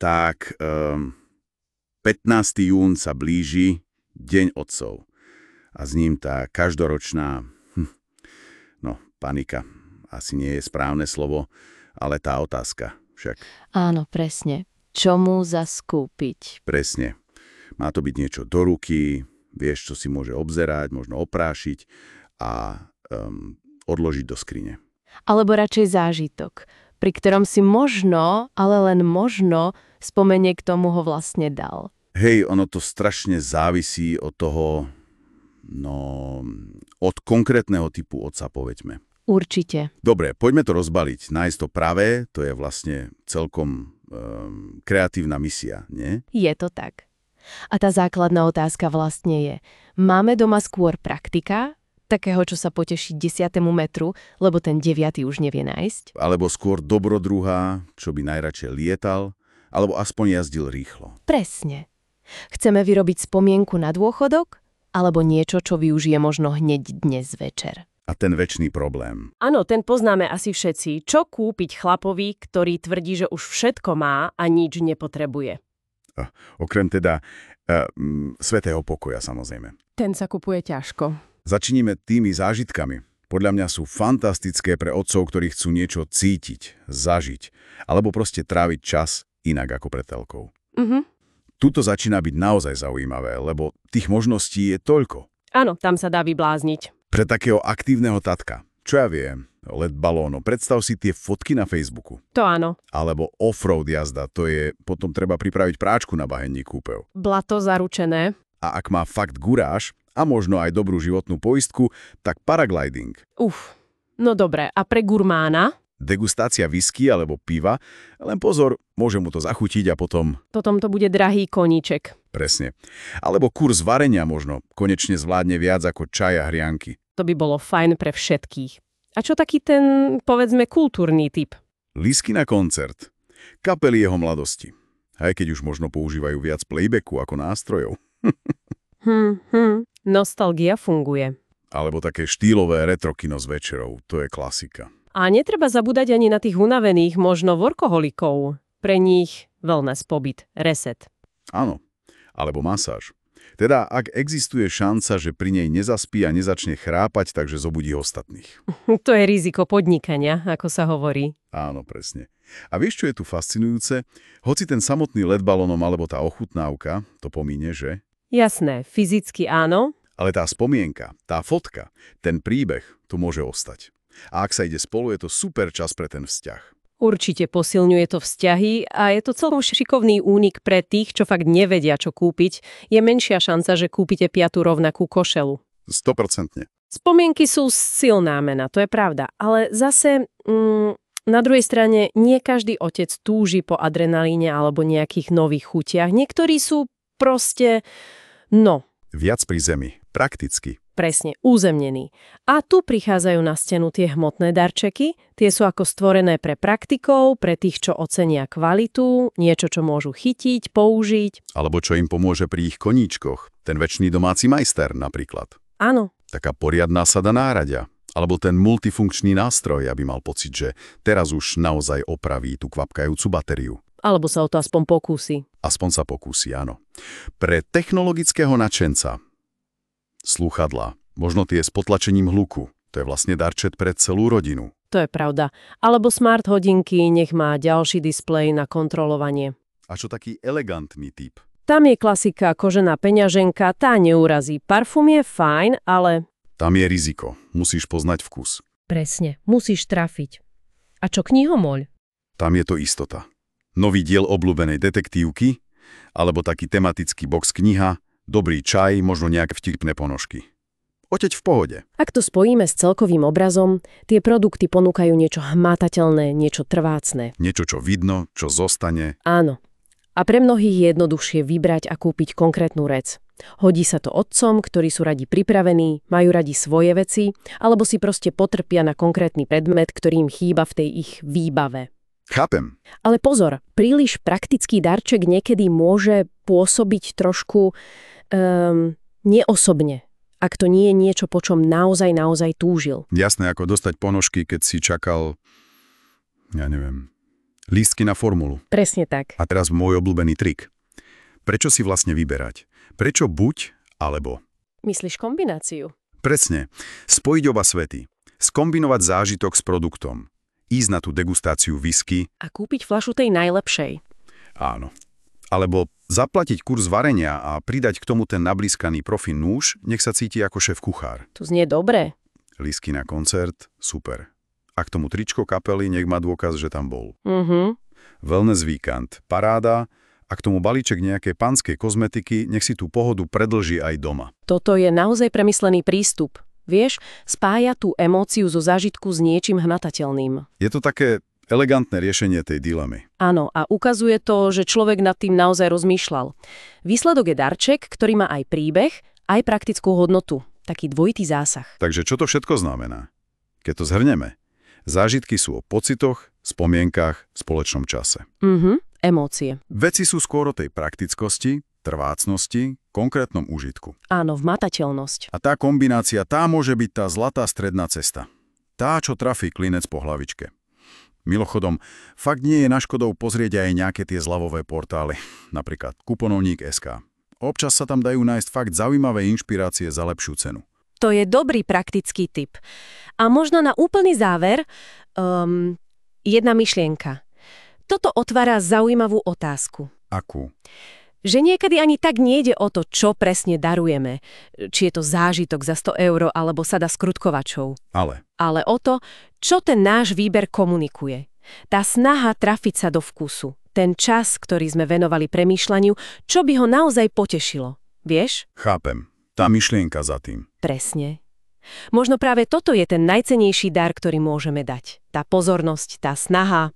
Tak 15. jún sa blíži Deň otcov. A s ním tá každoročná, panika. Asi nie je správne slovo, ale tá otázka však. Áno, presne. Čomu zaskúpiť? Presne. Má to byť niečo do ruky, vieš, čo si môže obzerať, možno oprášiť a odložiť do skrine. Alebo radšej zážitok, pri ktorom si možno, ale len možno, spomenie k tomu ho vlastne dal. Hej, ono to strašne závisí od toho, od konkrétneho typu otca, povedme. Určite. Dobre, poďme to rozbaliť. Nájsť to pravé, to je vlastne celkom kreatívna misia, nie? Je to tak. A tá základná otázka vlastne je, máme doma skôr praktika, takého, čo sa poteší 10. metru, lebo ten 9. už nevie nájsť? Alebo skôr dobrodruha, čo by najradšej lietal, alebo aspoň jazdil rýchlo. Presne. Chceme vyrobiť spomienku na dôchodok, alebo niečo, čo využije možno hneď dnes večer. A ten večný problém. Áno, ten poznáme asi všetci. Čo kúpiť chlapovi, ktorý tvrdí, že už všetko má a nič nepotrebuje? Okrem teda svätého pokoja, samozrejme. Ten sa kupuje ťažko. Začníme tými zážitkami. Podľa mňa sú fantastické pre otcov, ktorí chcú niečo cítiť, zažiť, alebo proste tráviť čas inak ako pred telkou. Tuto začína byť naozaj zaujímavé, lebo tých možností je toľko. Áno, tam sa dá vyblázniť. Pre takého aktívneho tatka, čo ja viem, LED balóno, predstav si tie fotky na Facebooku. To áno. Alebo offroad jazda, to je, potom treba pripraviť práčku na bahenník kúpev. Blato zaručené. A ak má fakt guráž a možno aj dobrú životnú poistku, tak paragliding. No dobre, a pre gurmána? Degustácia whisky alebo piva, len pozor, môže mu to zachutiť a potom... Potom to bude drahý koníček. Presne. Alebo kurz varenia možno konečne zvládne viac ako čaj a hrianky. To by bolo fajn pre všetkých. A čo taký ten, povedzme, kultúrny typ? Lístky na koncert. Kapely jeho mladosti. Aj keď už možno používajú viac playbacku ako nástrojov. Nostalgia funguje. Alebo také štýlové retrokino s večerou. To je klasika. A netreba zabúdať ani na tých unavených, možno workoholikov. Pre nich wellness pobyt, reset. Áno. Alebo masáž. Teda, ak existuje šanca, že pri nej nezaspí a nezačne chrápať, takže zobudí ostatných. To je riziko podnikania, ako sa hovorí. Áno, presne. A vieš, čo je tu fascinujúce? Hoci ten samotný LED balónom alebo tá ochutnávka, to pomíne, že? Jasné, fyzicky áno. Ale tá spomienka, tá fotka, ten príbeh, tu môže ostať. A ak sa ide spolu, je to super čas pre ten vzťah. Určite posilňuje to vzťahy a je to celkom šikovný únik pre tých, čo fakt nevedia, čo kúpiť. Je menšia šanca, že kúpite 5. rovnakú košelu. 100%. Spomienky sú silná mena, to je pravda. Ale zase, na druhej strane, nie každý otec túži po adrenalíne alebo nejakých nových chutiach. Niektorí sú proste, viac pri zemi, prakticky. presne, uzemnení. A tu prichádzajú na stenu tie hmotné darčeky. Tie sú ako stvorené pre praktikov, pre tých, čo ocenia kvalitu, niečo, čo môžu chytiť, použiť. Alebo čo im pomôže pri ich koníčkoch. Ten večný domáci majster napríklad. Áno. Taká poriadna sada náradia. Alebo ten multifunkčný nástroj, aby mal pocit, že teraz už naozaj opraví tú kvapkajúcu batériu. Alebo sa o to aspoň pokúsi. Aspoň sa pokúsi, áno. Pre technologického nadšenca slúchadlá, možno tie s potlačením hluku. To je vlastne darček pre celú rodinu. To je pravda. Alebo smart hodinky, nech má ďalší displej na kontrolovanie. A čo taký elegantný typ? Tam je klasika kožená peňaženka, tá neurazí. Parfum je fajn, ale... Tam je riziko. Musíš poznať vkus. Presne, musíš trafiť. A čo knihomoľ? Tam je to istota. Nový diel obľúbenej detektívky, alebo taký tematický box kniha, dobrý čaj, možno nejaké vtipné ponožky. Oteď v pohode. Ak to spojíme s celkovým obrazom, tie produkty ponúkajú niečo hmatateľné, niečo trvácne. Niečo, čo vidno, čo zostane. Áno. A pre mnohých je jednoduchšie vybrať a kúpiť konkrétnu vec. Hodí sa to otcom, ktorí sú radi pripravení, majú radi svoje veci, alebo si proste potrpia na konkrétny predmet, ktorý im chýba v tej ich výbave. Chápem. Ale pozor, príliš praktický darček niekedy môže pôsobiť trošku neosobne, ak to nie je niečo, po čom naozaj túžil. Jasné, ako dostať ponožky, keď si čakal, Lístky na formulu. Presne tak. A teraz môj obľúbený trik. Prečo si vlastne vyberať? Prečo buď alebo? Myslíš kombináciu? Presne. Spojiť oba svety. Skombinovať zážitok s produktom. Ísť na tú degustáciu whisky. A kúpiť fľašu tej najlepšej. Áno. Alebo zaplatiť kurz varenia a pridať k tomu ten nablískaný profi nůž, nech sa cíti ako šéf kuchár. To znie dobre. Lístky na koncert, super. A k tomu tričko kapely, nech má dôkaz, že tam bol. Wellness víkend, paráda, a k tomu balíček nejakej panskej kozmetiky, nech si tú pohodu predlží aj doma. Toto je naozaj premyslený prístup. Vieš, spája tú emóciu zo zážitku s niečím hmatateľným. Je to také elegantné riešenie tej dilemy. Áno, a ukazuje to, že človek nad tým naozaj rozmýšľal. Výsledok je darček, ktorý má aj príbeh, aj praktickú hodnotu. Taký dvojitý zásah. Takže čo to všetko znamená? Keď to zhrneme, zážitky sú o pocitoch, spomienkach, spoločnom čase. Emócie. Veci sú skôr o tej praktickosti, trvácnosti, konkrétnom úžitku. Áno, vmatateľnosť. A tá kombinácia, tá môže byť tá zlatá stredná cesta. Tá, čo trafí klinec po hlavičke. Mimochodom, fakt nie je na škodou pozrieť aj nejaké tie zľavové portály, napríklad kuponovník.sk. Občas sa tam dajú nájsť fakt zaujímavé inšpirácie za lepšiu cenu. To je dobrý praktický tip. A možno na úplný záver, jedna myšlienka. Toto otvára zaujímavú otázku. Akú? Že niekedy ani tak nejde o to, čo presne darujeme. Či je to zážitok za 100 €, alebo sada skrutkovačov. Ale o to, čo ten náš výber komunikuje. Tá snaha trafiť sa do vkusu. Ten čas, ktorý sme venovali premýšľaniu, čo by ho naozaj potešilo. Vieš? Chápem. Tá myšlienka za tým. Presne. Možno práve toto je ten najcennejší dar, ktorý môžeme dať. Tá pozornosť, tá snaha,